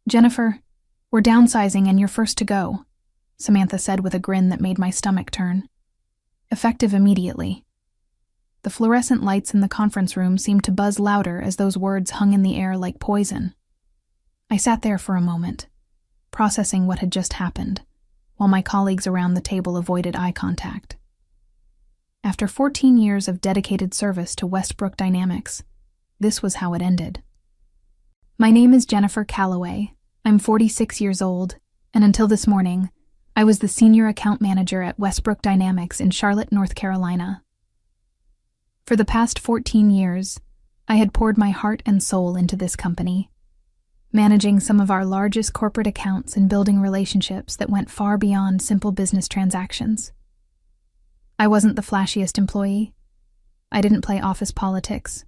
"Jennifer, we're downsizing and you're first to go," Samantha said with a grin that made my stomach turn. Effective immediately. The fluorescent lights in the conference room seemed to buzz louder as those words hung in the air like poison. I sat there for a moment, processing what had just happened, while my colleagues around the table avoided eye contact. After 14 years of dedicated service to Westbrook Dynamics, this was how it ended. "My name is Jennifer Calloway. I'm 46 years old, and until this morning, I was the senior account manager at Westbrook Dynamics in Charlotte, North Carolina. For the past 14 years, I had poured my heart and soul into this company, managing some of our largest corporate accounts and building relationships that went far beyond simple business transactions. I wasn't the flashiest employee. I didn't play office politics,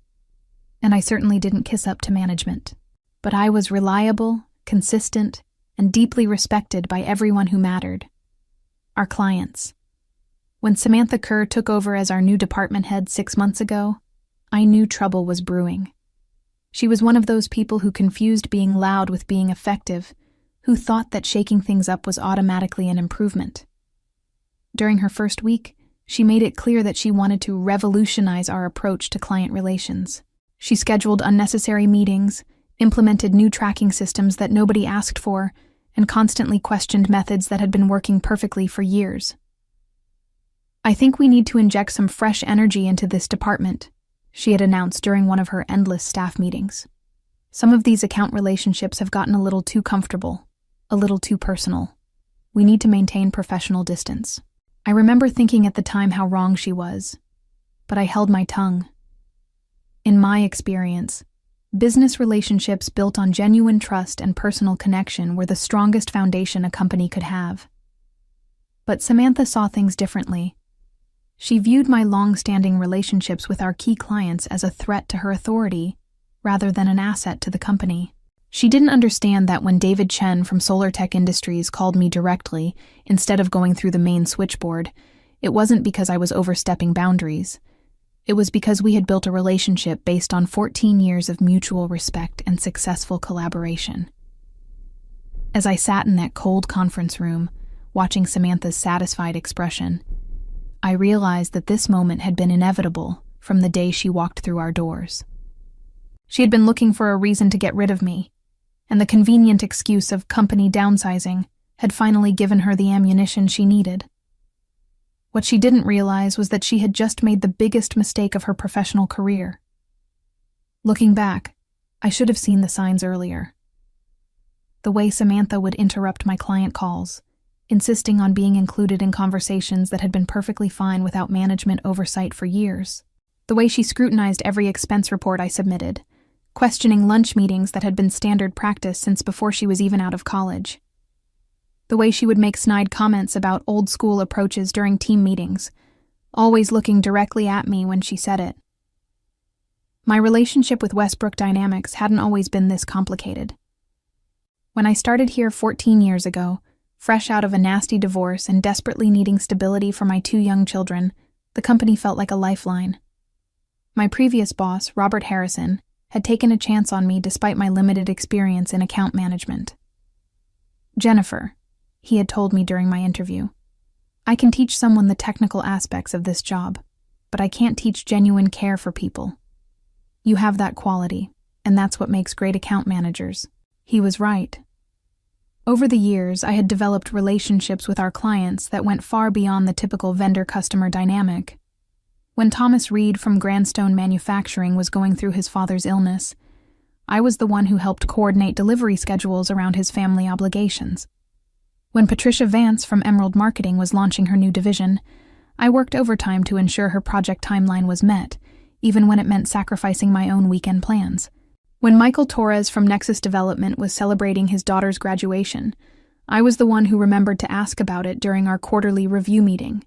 and I certainly didn't kiss up to management. But I was reliable, consistent, and deeply respected by everyone who mattered. Our clients. When Samantha Kerr took over as our new department head 6 months ago, I knew trouble was brewing. She was one of those people who confused being loud with being effective, who thought that shaking things up was automatically an improvement. During her first week, she made it clear that she wanted to revolutionize our approach to client relations. She scheduled unnecessary meetings, implemented new tracking systems that nobody asked for, and constantly questioned methods that had been working perfectly for years. "I think we need to inject some fresh energy into this department," she had announced during one of her endless staff meetings. "Some of these account relationships have gotten a little too comfortable, a little too personal. We need to maintain professional distance." I remember thinking at the time how wrong she was, but I held my tongue. In my experience, business relationships built on genuine trust and personal connection were the strongest foundation a company could have. But Samantha saw things differently. She viewed my long-standing relationships with our key clients as a threat to her authority, rather than an asset to the company. She didn't understand that when David Chen from Solar Tech Industries called me directly, instead of going through the main switchboard, it wasn't because I was overstepping boundaries. It was because we had built a relationship based on 14 years of mutual respect and successful collaboration. As I sat in that cold conference room, watching Samantha's satisfied expression, I realized that this moment had been inevitable from the day she walked through our doors. She had been looking for a reason to get rid of me, and the convenient excuse of company downsizing had finally given her the ammunition she needed. What she didn't realize was that she had just made the biggest mistake of her professional career. Looking back, I should have seen the signs earlier. The way Samantha would interrupt my client calls, insisting on being included in conversations that had been perfectly fine without management oversight for years. The way she scrutinized every expense report I submitted, questioning lunch meetings that had been standard practice since before she was even out of college. The way she would make snide comments about old-school approaches during team meetings, always looking directly at me when she said it. My relationship with Westbrook Dynamics hadn't always been this complicated. When I started here 14 years ago, fresh out of a nasty divorce and desperately needing stability for my 2 young children, the company felt like a lifeline. My previous boss, Robert Harrison, had taken a chance on me despite my limited experience in account management. "Jennifer," he had told me during my interview, "I can teach someone the technical aspects of this job, but I can't teach genuine care for people. You have that quality, and that's what makes great account managers." He was right. Over the years, I had developed relationships with our clients that went far beyond the typical vendor-customer dynamic. When Thomas Reed from Grandstone Manufacturing was going through his father's illness, I was the one who helped coordinate delivery schedules around his family obligations. When Patricia Vance from Emerald Marketing was launching her new division, I worked overtime to ensure her project timeline was met, even when it meant sacrificing my own weekend plans. When Michael Torres from Nexus Development was celebrating his daughter's graduation, I was the one who remembered to ask about it during our quarterly review meeting.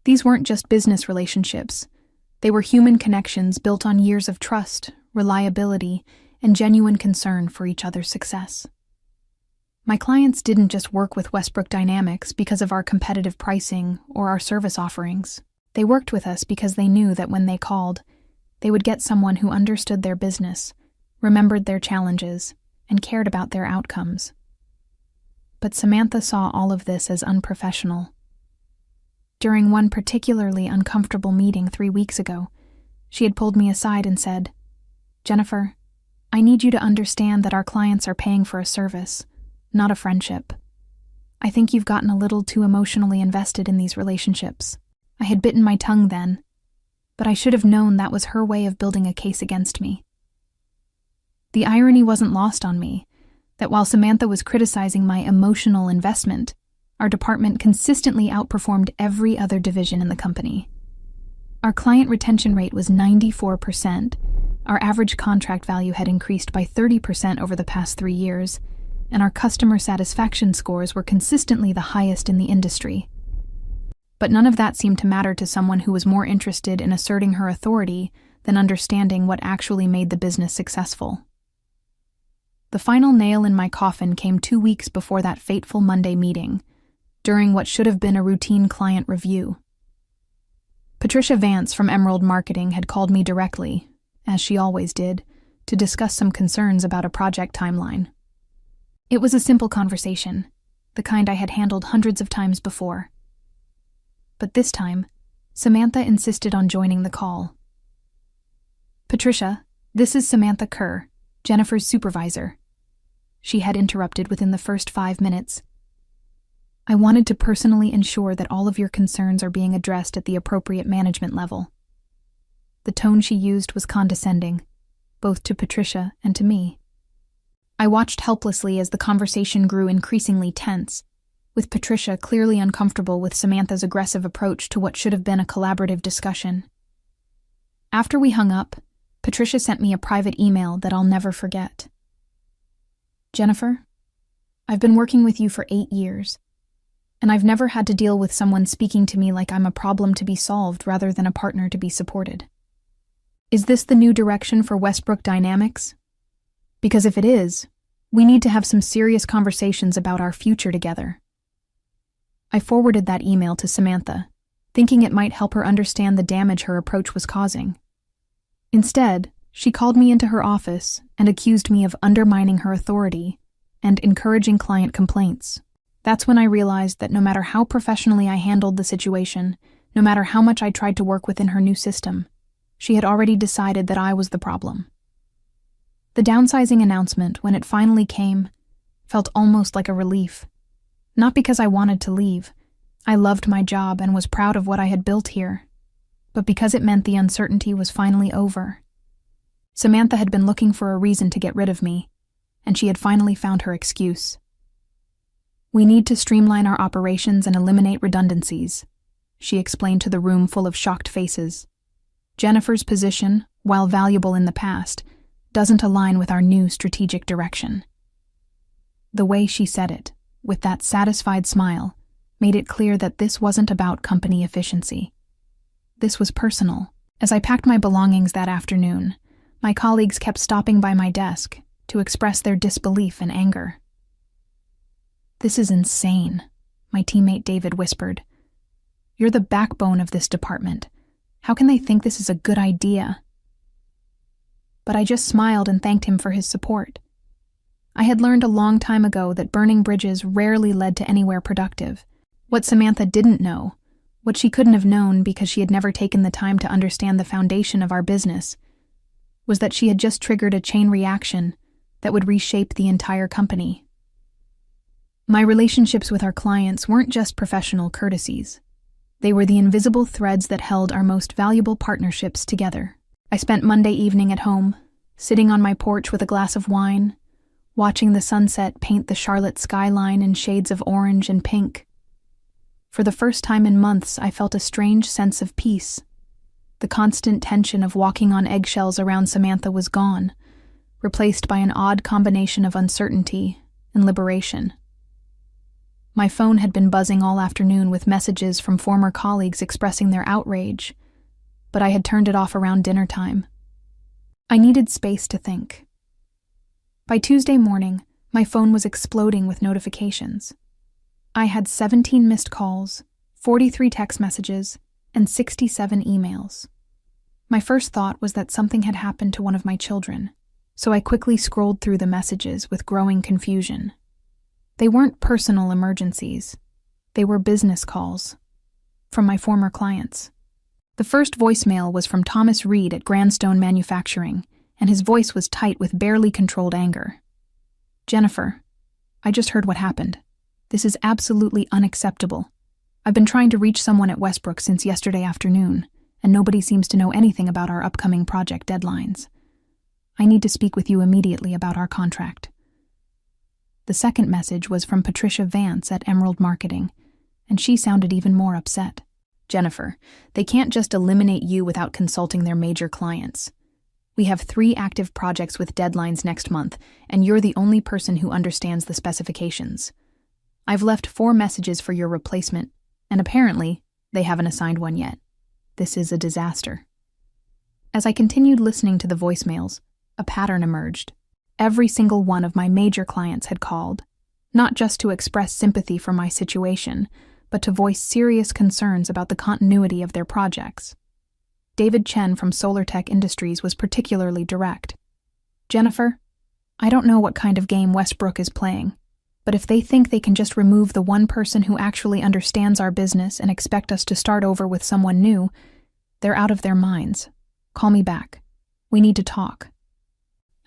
These weren't just business relationships. They were human connections built on years of trust, reliability, and genuine concern for each other's success. My clients didn't just work with Westbrook Dynamics because of our competitive pricing or our service offerings. They worked with us because they knew that when they called, they would get someone who understood their business, remembered their challenges, and cared about their outcomes. But Samantha saw all of this as unprofessional. During one particularly uncomfortable meeting 3 weeks ago, she had pulled me aside and said, "Jennifer, I need you to understand that our clients are paying for a service, not a friendship. I think you've gotten a little too emotionally invested in these relationships." I had bitten my tongue then, but I should have known that was her way of building a case against me. The irony wasn't lost on me, that while Samantha was criticizing my emotional investment, our department consistently outperformed every other division in the company. Our client retention rate was 94%, our average contract value had increased by 30% over the past 3 years, and our customer satisfaction scores were consistently the highest in the industry. But none of that seemed to matter to someone who was more interested in asserting her authority than understanding what actually made the business successful. The final nail in my coffin came 2 weeks before that fateful Monday meeting, during what should have been a routine client review. Patricia Vance from Emerald Marketing had called me directly, as she always did, to discuss some concerns about a project timeline. It was a simple conversation, the kind I had handled hundreds of times before. But this time, Samantha insisted on joining the call. "Patricia, this is Samantha Kerr, Jennifer's supervisor," she had interrupted within the first 5 minutes. "I wanted to personally ensure that all of your concerns are being addressed at the appropriate management level." The tone she used was condescending, both to Patricia and to me. I watched helplessly as the conversation grew increasingly tense, with Patricia clearly uncomfortable with Samantha's aggressive approach to what should have been a collaborative discussion. After we hung up, Patricia sent me a private email that I'll never forget. "Jennifer, I've been working with you for 8 years, and I've never had to deal with someone speaking to me like I'm a problem to be solved rather than a partner to be supported. Is this the new direction for Westbrook Dynamics? Because if it is, we need to have some serious conversations about our future together." I forwarded that email to Samantha, thinking it might help her understand the damage her approach was causing. Instead, she called me into her office and accused me of undermining her authority and encouraging client complaints. That's when I realized that no matter how professionally I handled the situation, no matter how much I tried to work within her new system, she had already decided that I was the problem. The downsizing announcement, when it finally came, felt almost like a relief. Not because I wanted to leave. I loved my job and was proud of what I had built here, but because it meant the uncertainty was finally over. Samantha had been looking for a reason to get rid of me, and she had finally found her excuse. "We need to streamline our operations and eliminate redundancies," she explained to the room full of shocked faces. "Jennifer's position, while valuable in the past, doesn't align with our new strategic direction." The way she said it, with that satisfied smile, made it clear that this wasn't about company efficiency. This was personal. As I packed my belongings that afternoon, my colleagues kept stopping by my desk to express their disbelief and anger. "This is insane," my teammate David whispered. "You're the backbone of this department. How can they think this is a good idea?" But I just smiled and thanked him for his support. I had learned a long time ago that burning bridges rarely led to anywhere productive. What Samantha didn't know, what she couldn't have known because she had never taken the time to understand the foundation of our business, was that she had just triggered a chain reaction that would reshape the entire company. My relationships with our clients weren't just professional courtesies. They were the invisible threads that held our most valuable partnerships together. I spent Monday evening at home, sitting on my porch with a glass of wine, watching the sunset paint the Charlotte skyline in shades of orange and pink. For the first time in months, I felt a strange sense of peace. The constant tension of walking on eggshells around Samantha was gone, replaced by an odd combination of uncertainty and liberation. My phone had been buzzing all afternoon with messages from former colleagues expressing their outrage, but I had turned it off around dinner time. I needed space to think. By Tuesday morning, my phone was exploding with notifications. I had 17 missed calls, 43 text messages, and 67 emails. My first thought was that something had happened to one of my children. so I quickly scrolled through the messages with growing confusion. They weren't personal emergencies. They were business calls from my former clients. The first voicemail was from Thomas Reed at Grandstone Manufacturing, and his voice was tight with barely controlled anger. "Jennifer, I just heard what happened. This is absolutely unacceptable. I've been trying to reach someone at Westbrook since yesterday afternoon, and nobody seems to know anything about our upcoming project deadlines. I need to speak with you immediately about our contract." The second message was from Patricia Vance at Emerald Marketing, and she sounded even more upset. "Jennifer, they can't just eliminate you without consulting their major clients. We have 3 active projects with deadlines next month, and you're the only person who understands the specifications. I've left 4 messages for your replacement, and apparently, they haven't assigned one yet. This is a disaster." As I continued listening to the voicemails, a pattern emerged. Every single one of my major clients had called, not just to express sympathy for my situation, but to voice serious concerns about the continuity of their projects. David Chen from SolarTech Industries was particularly direct. "Jennifer, I don't know what kind of game Westbrook is playing, but if they think they can just remove the one person who actually understands our business and expect us to start over with someone new, they're out of their minds. Call me back. We need to talk."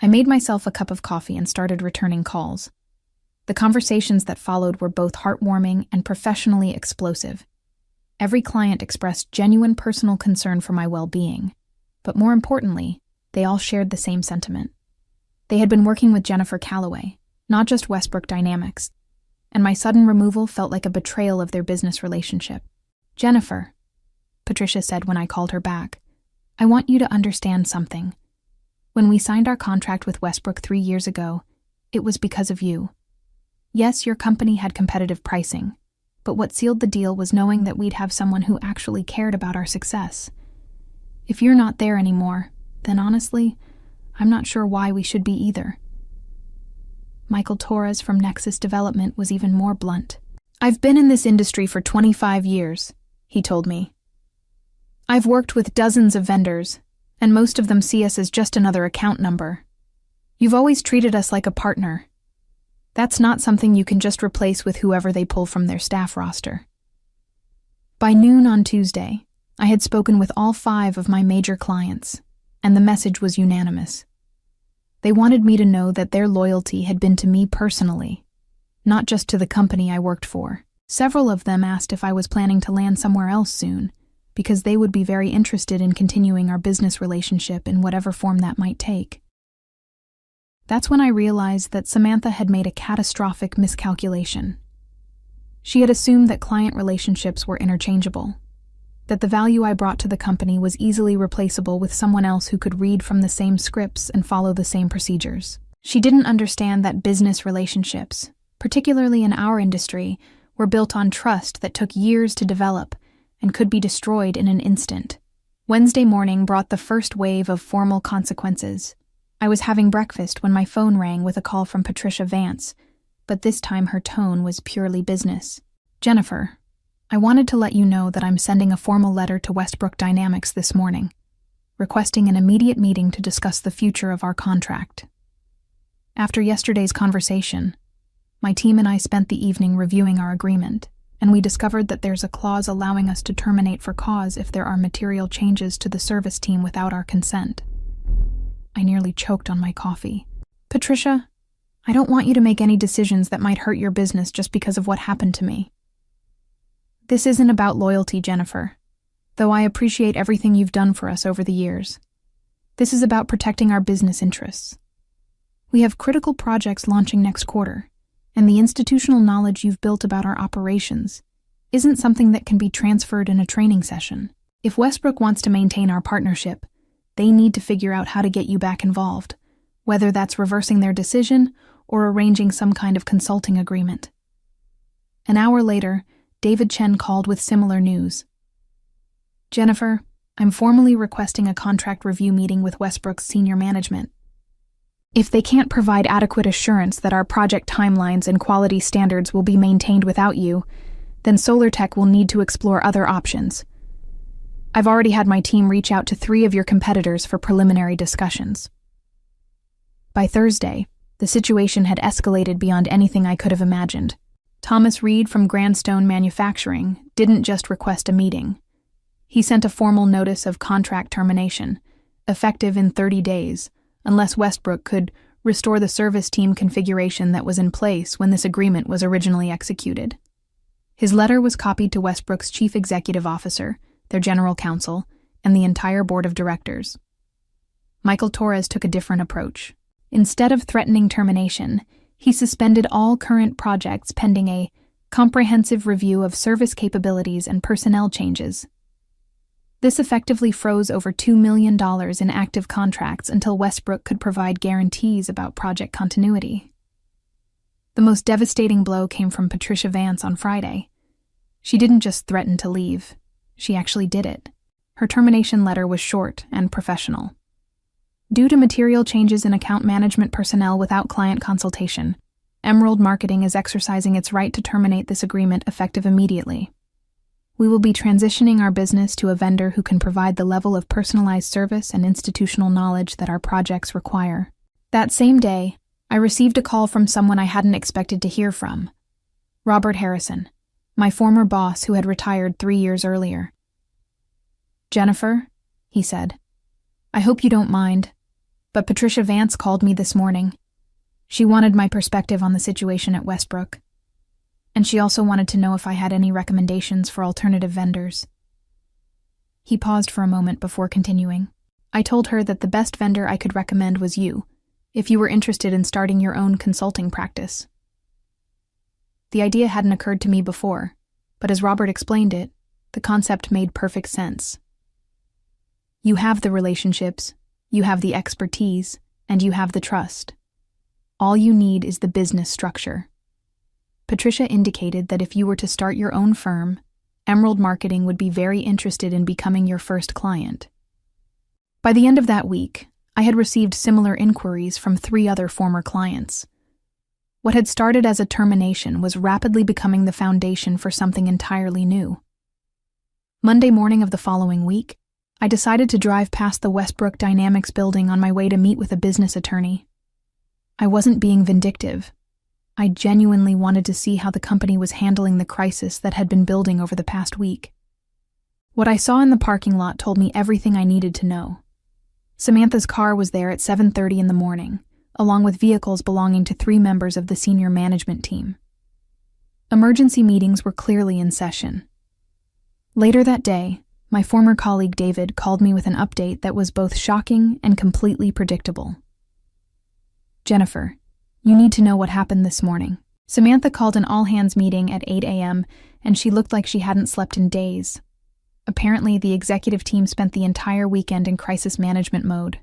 I made myself a cup of coffee and started returning calls. The conversations that followed were both heartwarming and professionally explosive. Every client expressed genuine personal concern for my well-being, but more importantly, they all shared the same sentiment. They had been working with Jennifer Calloway, not just Westbrook Dynamics, and my sudden removal felt like a betrayal of their business relationship. "Jennifer," Patricia said when I called her back, "I want you to understand something. When we signed our contract with Westbrook 3 years ago, it was because of you. Yes, your company had competitive pricing, but what sealed the deal was knowing that we'd have someone who actually cared about our success. If you're not there anymore, then honestly, I'm not sure why we should be either." Michael Torres from Nexus Development was even more blunt. "I've been in this industry for 25 years, he told me. "I've worked with dozens of vendors, and most of them see us as just another account number. You've always treated us like a partner. That's not something you can just replace with whoever they pull from their staff roster." By noon on Tuesday, I had spoken with all 5 of my major clients, and the message was unanimous. They wanted me to know that their loyalty had been to me personally, not just to the company I worked for. Several of them asked if I was planning to land somewhere else soon, because they would be very interested in continuing our business relationship in whatever form that might take. That's when I realized that Samantha had made a catastrophic miscalculation. She had assumed that client relationships were interchangeable, that the value I brought to the company was easily replaceable with someone else who could read from the same scripts and follow the same procedures. She didn't understand that business relationships, particularly in our industry, were built on trust that took years to develop and could be destroyed in an instant. Wednesday morning brought the first wave of formal consequences. I was having breakfast when my phone rang with a call from Patricia Vance, but this time her tone was purely business. "Jennifer, I wanted to let you know that I'm sending a formal letter to Westbrook Dynamics this morning, requesting an immediate meeting to discuss the future of our contract. After yesterday's conversation, my team and I spent the evening reviewing our agreement, and we discovered that there's a clause allowing us to terminate for cause if there are material changes to the service team without our consent." I nearly choked on my coffee. "Patricia, I don't want you to make any decisions that might hurt your business just because of what happened to me. This isn't about loyalty, Jennifer, though I appreciate everything you've done for us over the years. This is about protecting our business interests. We have critical projects launching next quarter, and the institutional knowledge you've built about our operations isn't something that can be transferred in a training session. If Westbrook wants to maintain our partnership, they need to figure out how to get you back involved, whether that's reversing their decision or arranging some kind of consulting agreement." An hour later, David Chen called with similar news. "Jennifer, I'm formally requesting a contract review meeting with Westbrook's senior management. If they can't provide adequate assurance that our project timelines and quality standards will be maintained without you, then SolarTech will need to explore other options. I've already had my team reach out to 3 of your competitors for preliminary discussions." By Thursday, the situation had escalated beyond anything I could have imagined. Thomas Reed from Grandstone Manufacturing didn't just request a meeting. He sent a formal notice of contract termination, effective in 30 days, unless Westbrook could restore the service team configuration that was in place when this agreement was originally executed. His letter was copied to Westbrook's chief executive officer, their general counsel, and the entire board of directors. Michael Torres took a different approach. Instead of threatening termination, he suspended all current projects pending a comprehensive review of service capabilities and personnel changes. This effectively froze over $2 million in active contracts until Westbrook could provide guarantees about project continuity. The most devastating blow came from Patricia Vance on Friday. She didn't just threaten to leave, she actually did it. Her termination letter was short and professional. Due to material changes in account management personnel without client consultation, Emerald Marketing is exercising its right to terminate this agreement effective immediately. We will be transitioning our business to a vendor who can provide the level of personalized service and institutional knowledge that our projects require. That same day, I received a call from someone I hadn't expected to hear from. Robert Harrison, my former boss who had retired 3 years earlier. "Jennifer," he said, "I hope you don't mind, but Patricia Vance called me this morning. She wanted my perspective on the situation at Westbrook. And she also wanted to know if I had any recommendations for alternative vendors." He paused for a moment before continuing. "I told her that the best vendor I could recommend was you, if you were interested in starting your own consulting practice." The idea hadn't occurred to me before, but as Robert explained it, the concept made perfect sense. You have the relationships, you have the expertise, and you have the trust. All you need is the business structure. Patricia indicated that if you were to start your own firm, Emerald Marketing would be very interested in becoming your first client. By the end of that week, I had received similar inquiries from 3 other former clients. What had started as a termination was rapidly becoming the foundation for something entirely new. Monday morning of the following week, I decided to drive past the Westbrook Dynamics building on my way to meet with a business attorney. I wasn't being vindictive. I genuinely wanted to see how the company was handling the crisis that had been building over the past week. What I saw in the parking lot told me everything I needed to know. Samantha's car was there at 7:30 in the morning, along with vehicles belonging to 3 members of the senior management team. Emergency meetings were clearly in session. Later that day, my former colleague David called me with an update that was both shocking and completely predictable. "Jennifer, you need to know what happened this morning." Samantha called an all-hands meeting at 8 a.m., and she looked like she hadn't slept in days. Apparently, the executive team spent the entire weekend in crisis management mode.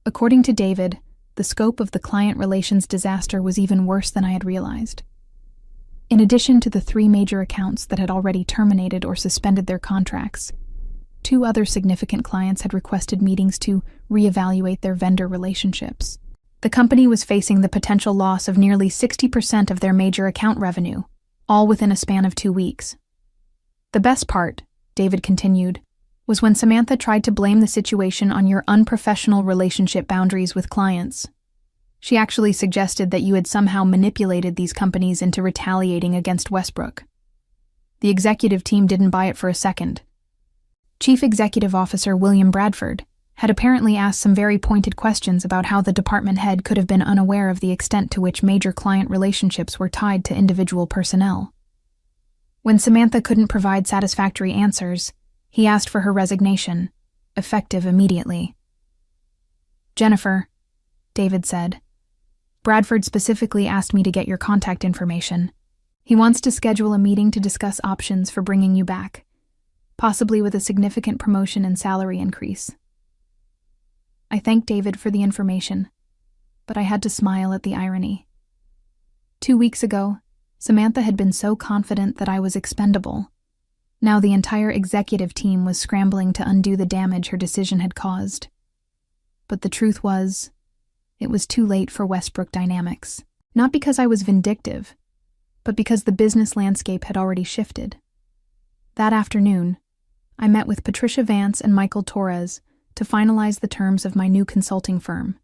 According to David, the scope of the client relations disaster was even worse than I had realized. In addition to the 3 major accounts that had already terminated or suspended their contracts, 2 other significant clients had requested meetings to reevaluate their vendor relationships. The company was facing the potential loss of nearly 60% of their major account revenue, all within a span of 2 weeks. The best part, David continued, was when Samantha tried to blame the situation on your unprofessional relationship boundaries with clients. She actually suggested that you had somehow manipulated these companies into retaliating against Westbrook. The executive team didn't buy it for a second. Chief Executive Officer William Bradford had apparently asked some very pointed questions about how the department head could have been unaware of the extent to which major client relationships were tied to individual personnel. When Samantha couldn't provide satisfactory answers, he asked for her resignation, effective immediately. "Jennifer," David said, "Bradford specifically asked me to get your contact information. He wants to schedule a meeting to discuss options for bringing you back, possibly with a significant promotion and salary increase." I thanked David for the information, but I had to smile at the irony. 2 weeks ago, Samantha had been so confident that I was expendable. Now the entire executive team was scrambling to undo the damage her decision had caused. But the truth was, it was too late for Westbrook Dynamics. Not because I was vindictive, but because the business landscape had already shifted. That afternoon, I met with Patricia Vance and Michael Torres to finalize the terms of my new consulting firm,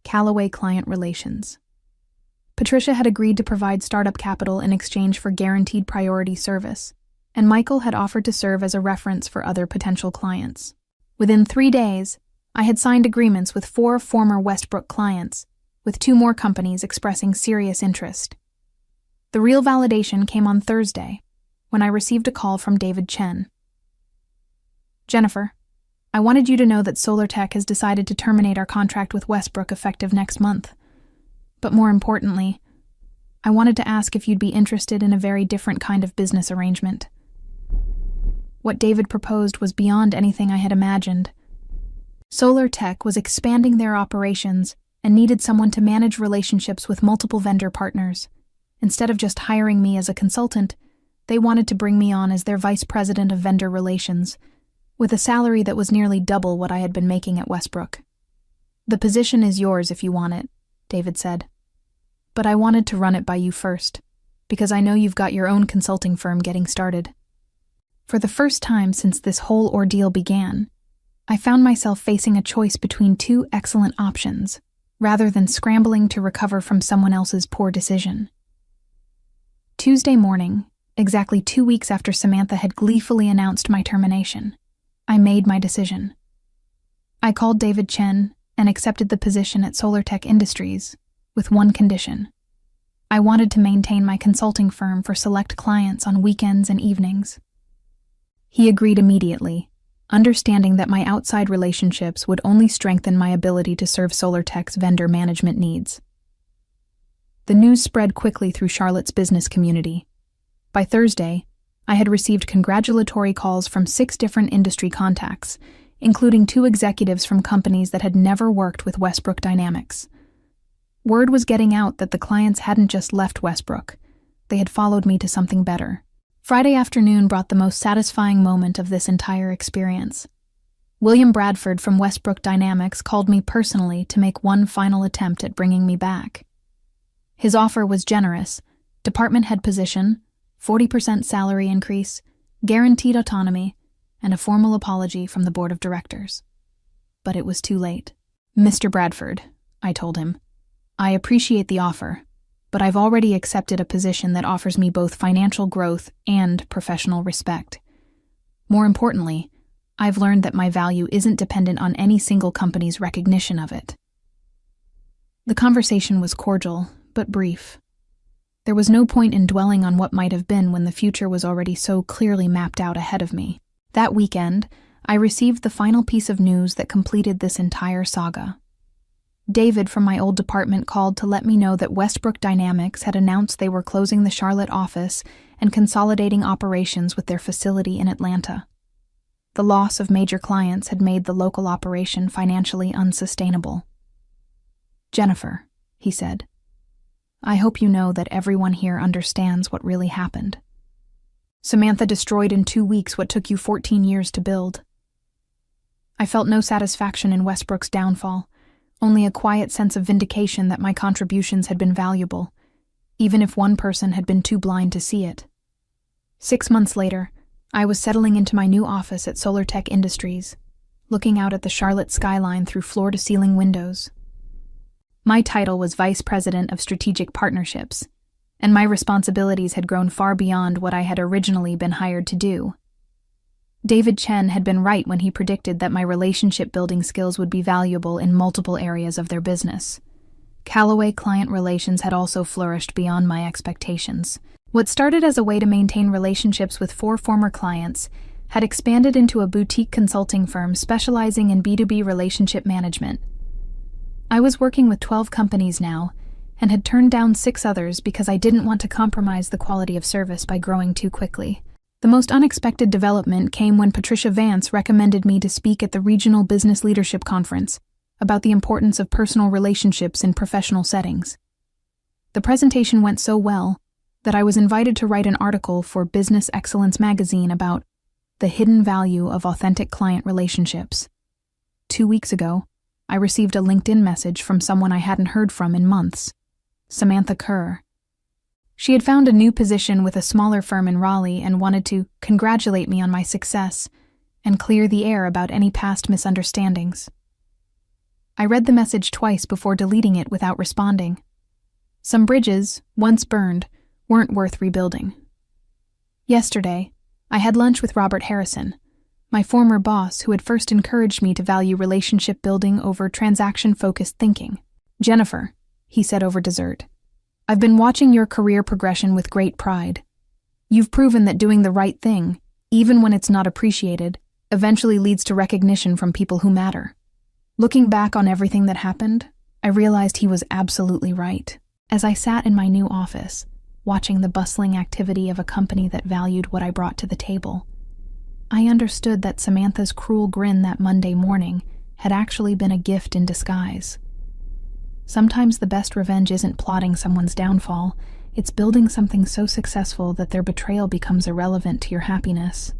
Callaway Client Relations. Patricia had agreed to provide startup capital in exchange for guaranteed priority service, and Michael had offered to serve as a reference for other potential clients. Within 3 days, I had signed agreements with 4 former Westbrook clients, with 2 more companies expressing serious interest. The real validation came on Thursday, when I received a call from David Chen. "Jennifer, I wanted you to know that SolarTech has decided to terminate our contract with Westbrook effective next month. But more importantly, I wanted to ask if you'd be interested in a very different kind of business arrangement." What David proposed was beyond anything I had imagined. SolarTech was expanding their operations and needed someone to manage relationships with multiple vendor partners. Instead of just hiring me as a consultant, they wanted to bring me on as their vice president of vendor relations, with a salary that was nearly double what I had been making at Westbrook. "The position is yours if you want it," David said. "But I wanted to run it by you first, because I know you've got your own consulting firm getting started." For the first time since this whole ordeal began, I found myself facing a choice between 2 excellent options, rather than scrambling to recover from someone else's poor decision. Tuesday morning, exactly 2 weeks after Samantha had gleefully announced my termination, I made my decision. I called David Chen and accepted the position at SolarTech Industries, with one condition. I wanted to maintain my consulting firm for select clients on weekends and evenings. He agreed immediately, understanding that my outside relationships would only strengthen my ability to serve SolarTech's vendor management needs. The news spread quickly through Charlotte's business community. By Thursday, I had received congratulatory calls from 6 different industry contacts, including 2 executives from companies that had never worked with Westbrook Dynamics. Word was getting out that the clients hadn't just left Westbrook, they had followed me to something better. Friday afternoon brought the most satisfying moment of this entire experience. William Bradford from Westbrook Dynamics called me personally to make one final attempt at bringing me back. His offer was generous: department head position, 40% salary increase, guaranteed autonomy, and a formal apology from the board of directors. But it was too late. "Mr. Bradford," I told him, "I appreciate the offer, but I've already accepted a position that offers me both financial growth and professional respect. More importantly, I've learned that my value isn't dependent on any single company's recognition of it." The conversation was cordial, but brief. There was no point in dwelling on what might have been when the future was already so clearly mapped out ahead of me. That weekend, I received the final piece of news that completed this entire saga. David from my old department called to let me know that Westbrook Dynamics had announced they were closing the Charlotte office and consolidating operations with their facility in Atlanta. The loss of major clients had made the local operation financially unsustainable. "Jennifer," he said, "I hope you know that everyone here understands what really happened. Samantha destroyed in 2 weeks what took you 14 years to build." I felt no satisfaction in Westbrook's downfall, only a quiet sense of vindication that my contributions had been valuable, even if one person had been too blind to see it. 6 months later, I was settling into my new office at SolarTech Industries, looking out at the Charlotte skyline through floor-to-ceiling windows. My title was Vice President of Strategic Partnerships, and my responsibilities had grown far beyond what I had originally been hired to do. David Chen had been right when he predicted that my relationship-building skills would be valuable in multiple areas of their business. Callaway Client Relations had also flourished beyond my expectations. What started as a way to maintain relationships with 4 former clients had expanded into a boutique consulting firm specializing in B2B relationship management. I was working with 12 companies now, and had turned down 6 others because I didn't want to compromise the quality of service by growing too quickly. The most unexpected development came when Patricia Vance recommended me to speak at the Regional Business Leadership Conference about the importance of personal relationships in professional settings. The presentation went so well that I was invited to write an article for Business Excellence magazine about the hidden value of authentic client relationships. 2 weeks ago, I received a LinkedIn message from someone I hadn't heard from in months, Samantha Kerr. She had found a new position with a smaller firm in Raleigh and wanted to congratulate me on my success and clear the air about any past misunderstandings. I read the message twice before deleting it without responding. Some bridges, once burned, weren't worth rebuilding. Yesterday, I had lunch with Robert Harrison, my former boss who had first encouraged me to value relationship building over transaction-focused thinking. "Jennifer," he said over dessert, "I've been watching your career progression with great pride. You've proven that doing the right thing, even when it's not appreciated, eventually leads to recognition from people who matter." Looking back on everything that happened, I realized he was absolutely right. As I sat in my new office, watching the bustling activity of a company that valued what I brought to the table, I understood that Samantha's cruel grin that Monday morning had actually been a gift in disguise. Sometimes the best revenge isn't plotting someone's downfall, it's building something so successful that their betrayal becomes irrelevant to your happiness.